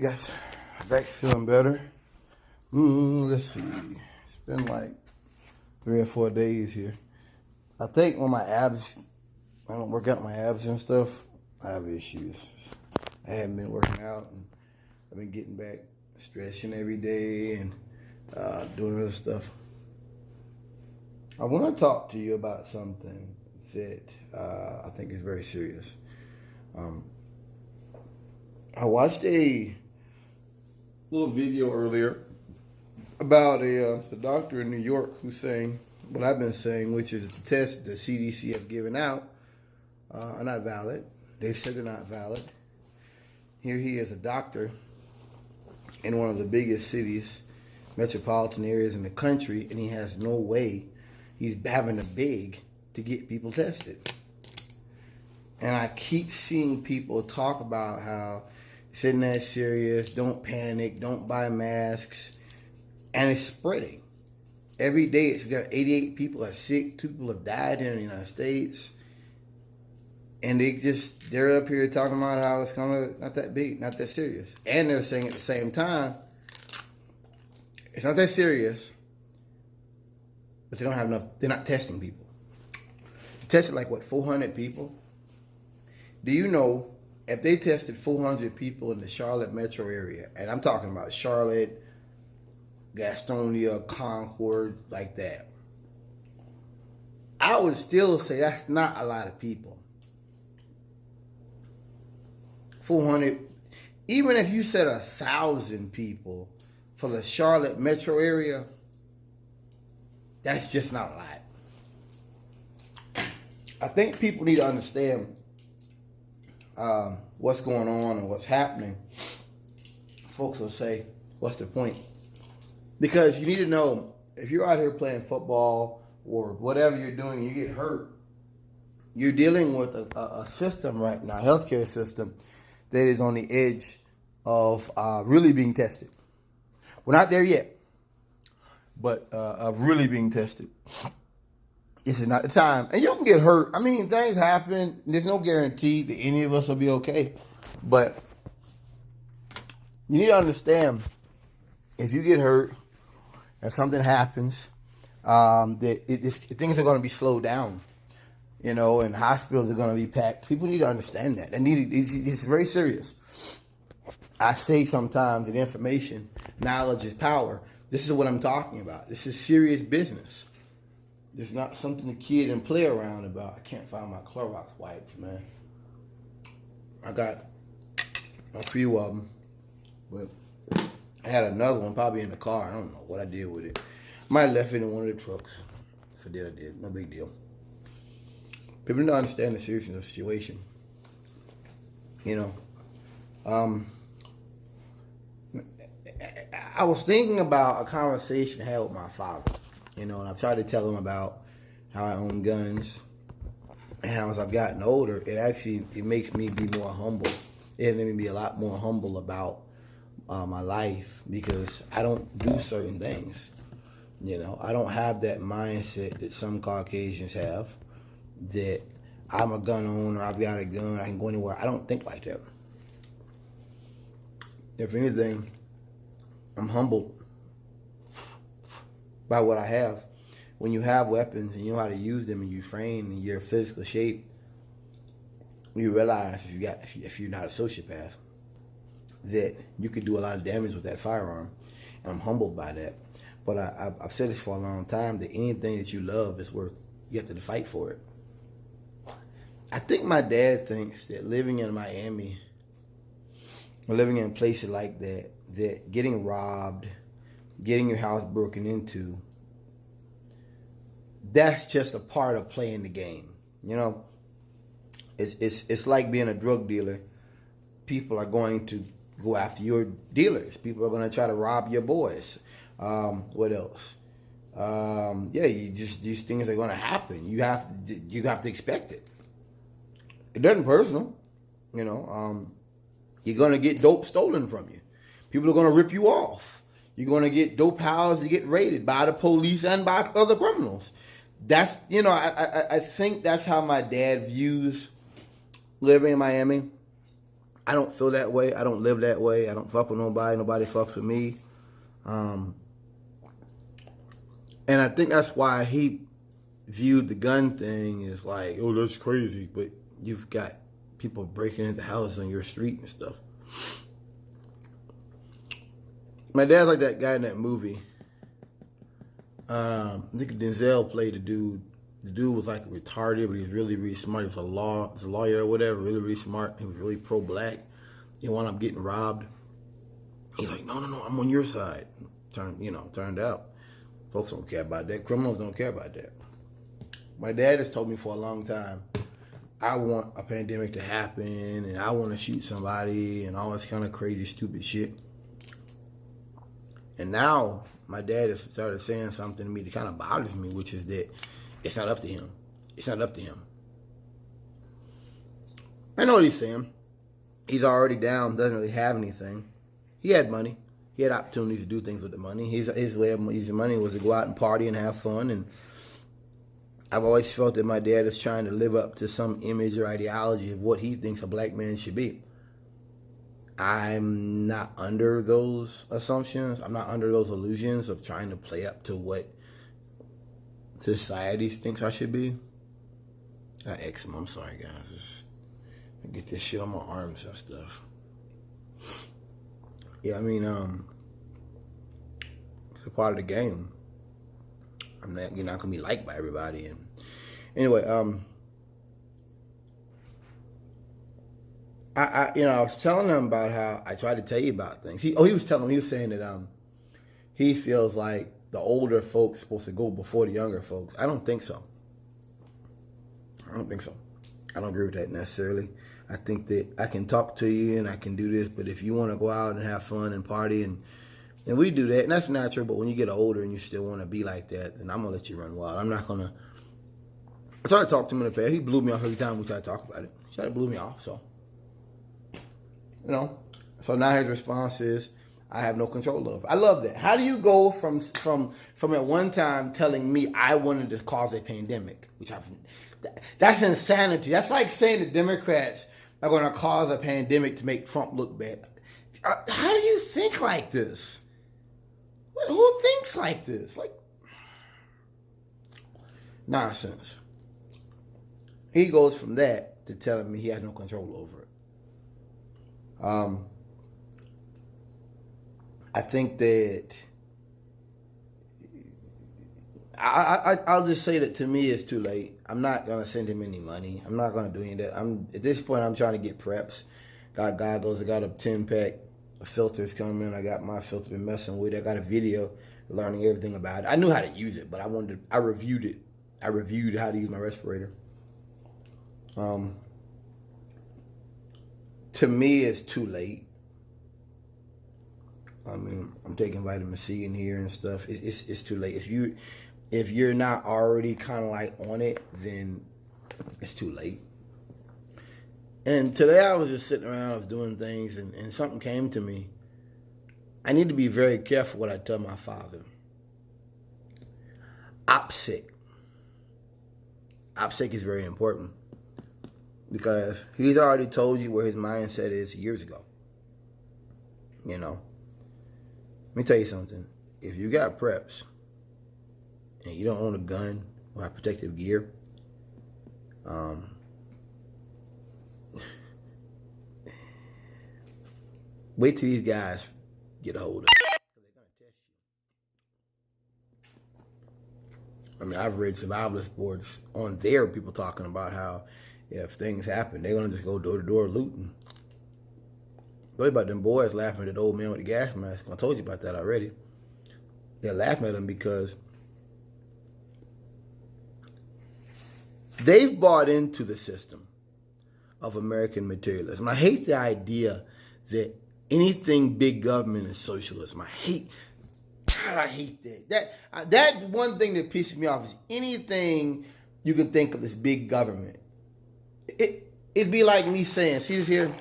guys, back feeling better. Let's see. It's been like 3 or 4 days here. I think when my abs, I don't work out my abs and stuff, I have issues. I haven't been working out, and I've been getting back, stretching every day and doing other stuff. I want to talk to you about something that I think is very serious. I watched a little video earlier about a doctor in New York who's saying what I've been saying, which is the tests the CDC have given out are not valid. They've said they're not valid. Here he is, a doctor in one of the biggest cities, metropolitan areas in the country, and he has no way. He's having to beg to get people tested. And I keep seeing people talk about how it's not that serious, don't panic, don't buy masks. And it's spreading. Every day it's got 88 people are sick, 2 people have died here in the United States. And they're up here talking about how it's kind of not that big, not that serious. And they're saying at the same time, it's not that serious, but they don't have enough, they're not testing people. They tested like, 400 people? Do you know, if they tested 400 people in the Charlotte metro area, and I'm talking about Charlotte, Gastonia, Concord, like that, I would still say that's not a lot of people. 400, even if you said 1,000 people for the Charlotte metro area, that's just not a lot. I think people need to understand what's going on and what's happening. Folks will say, what's the point? Because you need to know, if you're out here playing football or whatever you're doing, you get hurt, you're dealing with a system right now, a healthcare system, that is on the edge of really being tested. We're not there yet, but of really being tested. This is not the time. And you can get hurt. I mean, things happen. There's no guarantee that any of us will be okay. But you need to understand, if you get hurt, if something happens, things are going to be slowed down. You know, and hospitals are going to be packed. People need to understand that. It's very serious. I say sometimes that information, knowledge is power. This is what I'm talking about. This is serious business. It's not something to kid and play around about. I can't find my Clorox wipes, man. I got a few of them, but I had another one probably in the car. I don't know what I did with it. Might have left it in one of the trucks. If I did, I did. No big deal. People need to understand the seriousness of the situation. You know, I was thinking about a conversation I had with my father. You know, and I've tried to tell him about how I own guns. And how as I've gotten older, it makes me be more humble. It made me be a lot more humble about my life, because I don't do certain things. You know, I don't have that mindset that some Caucasians have, that I'm a gun owner, I've got a gun, I can go anywhere. I don't think like that. If anything, I'm humbled by what I have. When you have weapons and you know how to use them and you train and you're in physical shape, you realize if you're not a sociopath, that you could do a lot of damage with that firearm. And I'm humbled by that. But I've said this for a long time, that anything that you love is worth, you have to fight for it. I think my dad thinks that living in Miami, or living in places like that, that getting robbed, getting your house broken into, that's just a part of playing the game. You know, it's like being a drug dealer. People are going to go after your dealers. People are going to try to rob your boys. What else? These things are going to happen. You have to expect it. It doesn't personal. You know, you're going to get dope stolen from you. People are going to rip you off. You're going to get dope houses get raided by the police and by other criminals. That's, you know, I think that's how my dad views living in Miami. I don't feel that way. I don't live that way. I don't fuck with nobody. Nobody fucks with me. And I think that's why he viewed the gun thing as like, oh, that's crazy. But you've got people breaking into houses on your street and stuff. My dad's like that guy in that movie. I think Denzel played the dude. The dude was like retarded, but he's really, really smart. He was a lawyer or whatever, really, really smart. He was really pro-black. He wound up getting robbed. He's like, no, I'm on your side. Turned out, folks don't care about that. Criminals don't care about that. My dad has told me for a long time, I want a pandemic to happen, and I want to shoot somebody, and all this kind of crazy, stupid shit. And now, my dad has started saying something to me that kind of bothers me, which is that it's not up to him. It's not up to him. I know what he's saying. He's already down, doesn't really have anything. He had money. He had opportunities to do things with the money. His way of using money was to go out and party and have fun. And I've always felt that my dad is trying to live up to some image or ideology of what he thinks a black man should be. I'm not under those assumptions. I'm not under those illusions of trying to play up to what society thinks I should be. I eczema. I'm sorry, guys. I get this shit on my arms and stuff. Yeah, I mean, it's a part of the game. You're not gonna be liked by everybody. And anyway, I was telling him about how I tried to tell you about things. He was saying that he feels like the older folks supposed to go before the younger folks. I don't think so. I don't agree with that necessarily. I think that I can talk to you and I can do this, but if you want to go out and have fun and party and we do that, and that's natural, but when you get older and you still want to be like that, then I'm going to let you run wild. I'm not going to. I tried to talk to him in the past. He blew me off every time we tried to talk about it. He tried to blow me off, so. So now his response is, I have no control of it. I love that. How do you go from at one time telling me I wanted to cause a pandemic, that's insanity. That's like saying the Democrats are going to cause a pandemic to make Trump look bad. How do you think like this? Who thinks like this? Like, nonsense. He goes from that to telling me he has no control over it. I think that I'll just say that to me it's too late. I'm not gonna send him any money. I'm not gonna do any of that. At this point I'm trying to get preps. Got goggles. I got a 10-pack of filters coming. I got my filter been messing with it. I got a video learning everything about it. I knew how to use it, but I reviewed it. I reviewed how to use my respirator. To me, it's too late. I mean, I'm taking vitamin C in here and stuff. It's too late. If you're not already kind of like on it, then it's too late. And today I was just sitting around, I was doing things, and something came to me. I need to be very careful what I tell my father. OPSEC. OPSEC is very important because he's already told you where his mindset is years ago. Let me tell you something. If you got preps and you don't own a gun or have protective gear, wait till these guys get a hold of it. They're going to test you. I mean, I've read survivalist boards on there, people talking about how if things happen, they're going to just go door to door looting. Thought about them boys laughing at the old man with the gas mask. I told you about that already. They're laughing at him because they've bought into the system of American materialism. I hate the idea that anything big government is socialism. I hate that. That one thing that pisses me off is anything you can think of as big government. It'd be like me saying, see this here?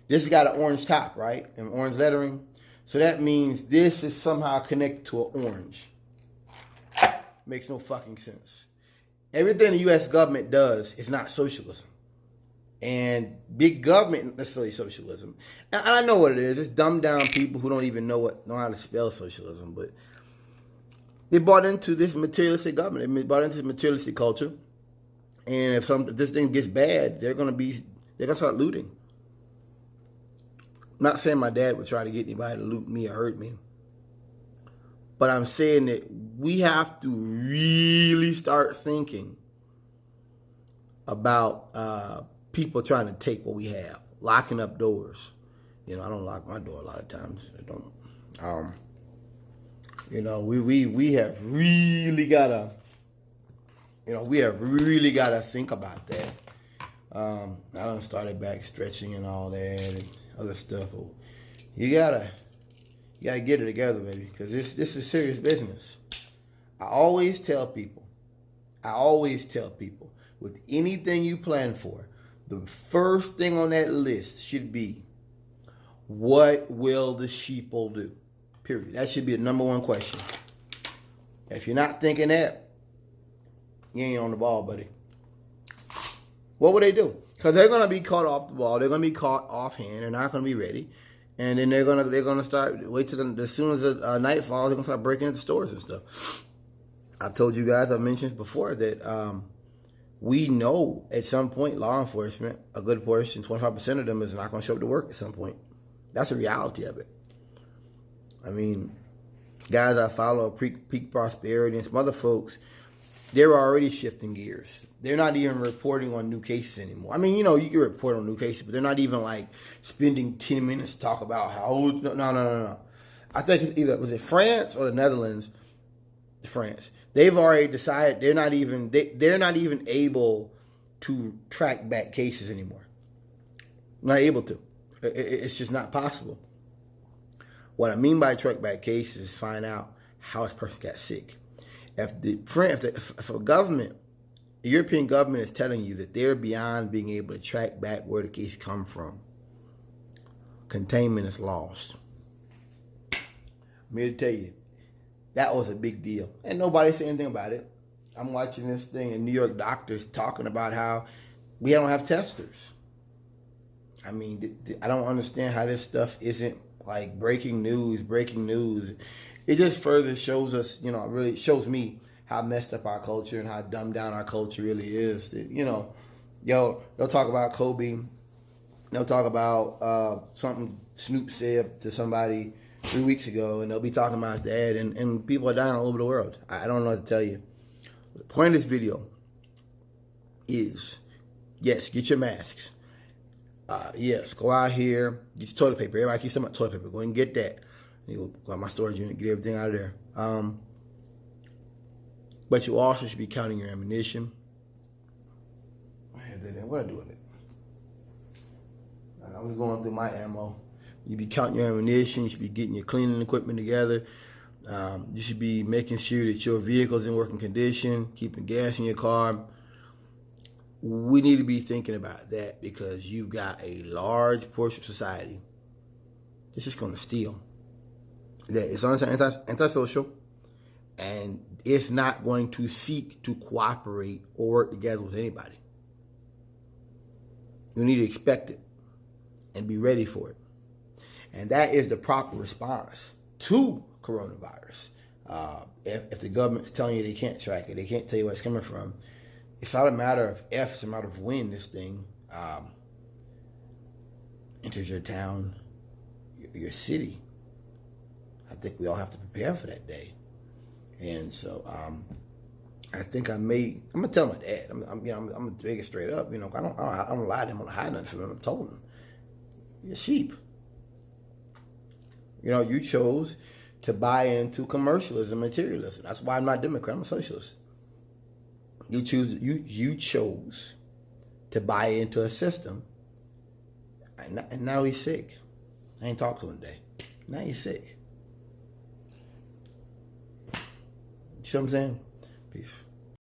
This has got an orange top, right? And orange lettering. So that means this is somehow connected to an orange. Makes no fucking sense. Everything the U.S. government does is not socialism. And big government, necessarily socialism. And I know what it is. It's dumbed down people who don't even know how to spell socialism. But they bought into this materialistic government. They bought into this materialistic culture. And if this thing gets bad, they're gonna start looting. I'm not saying my dad would try to get anybody to loot me or hurt me. But I'm saying that we have to really start thinking about people trying to take what we have, locking up doors. I don't lock my door a lot of times. I don't. We have really gotta. We have really gotta think about that. I done started back stretching and all that and other stuff. But you gotta get it together, baby, because this is serious business. I always tell people, with anything you plan for, the first thing on that list should be, what will the sheeple do? Period. That should be the number one question. If you're not thinking that, you ain't on the ball, buddy. What will they do? Because they're gonna be caught off the ball. They're gonna be caught offhand. They're not gonna be ready, and then they're gonna start wait till as soon as the night falls. They're gonna start breaking into stores and stuff. I've told you guys, I've mentioned before that we know at some point law enforcement, a good portion, 25% of them is not gonna show up to work at some point. That's the reality of it. I mean, guys I follow, Peak Prosperity and some other folks, they're already shifting gears. They're not even reporting on new cases anymore. I mean, you can report on new cases, but they're not even like spending 10 minutes to talk about how. No. I think it's was it France or the Netherlands? France. They've already decided they're not even able to track back cases anymore. Not able to. It's just not possible. What I mean by track back cases is find out how this person got sick. If a government, the European government is telling you that they're beyond being able to track back where the case come from, containment is lost. I'm here to tell you, that was a big deal. And nobody said anything about it. I'm watching this thing and New York doctors talking about how we don't have testers. I mean, I don't understand how this stuff isn't like breaking news. It just further shows us, it really shows me how messed up our culture and how dumbed down our culture really is. That, they'll talk about Kobe. They'll talk about something Snoop said to somebody 3 weeks ago, and they'll be talking about that, and people are dying all over the world. I don't know what to tell you. The point of this video is, yes, get your masks. Yes, go out here, get your toilet paper. Everybody keeps talking about toilet paper. Go ahead and get that. You go out my storage unit, get everything out of there. But you also should be counting your ammunition. What I do with it? I was going through my ammo. You be counting your ammunition. You should be getting your cleaning equipment together. You should be making sure that your vehicle's in working condition, keeping gas in your car. We need to be thinking about that because you've got a large portion of society that's just going to steal. That it's antisocial, and it's not going to seek to cooperate or work together with anybody. You need to expect it and be ready for it. And that is the proper response to coronavirus. If the government's telling you they can't track it, they can't tell you where it's coming from, it's not a matter of if, it's a matter of when this thing enters your town, your city. I think we all have to prepare for that day. And so I think I'm gonna tell my dad. I'm gonna take it straight up. I don't lie to him. I don't hide nothing from him. I told him, you're a sheep. You chose to buy into commercialism, materialism. That's why I'm not Democrat. I'm a socialist. You chose to buy into a system, and now he's sick. I ain't talked to him today. Now he's sick. You see what I'm saying? Peace.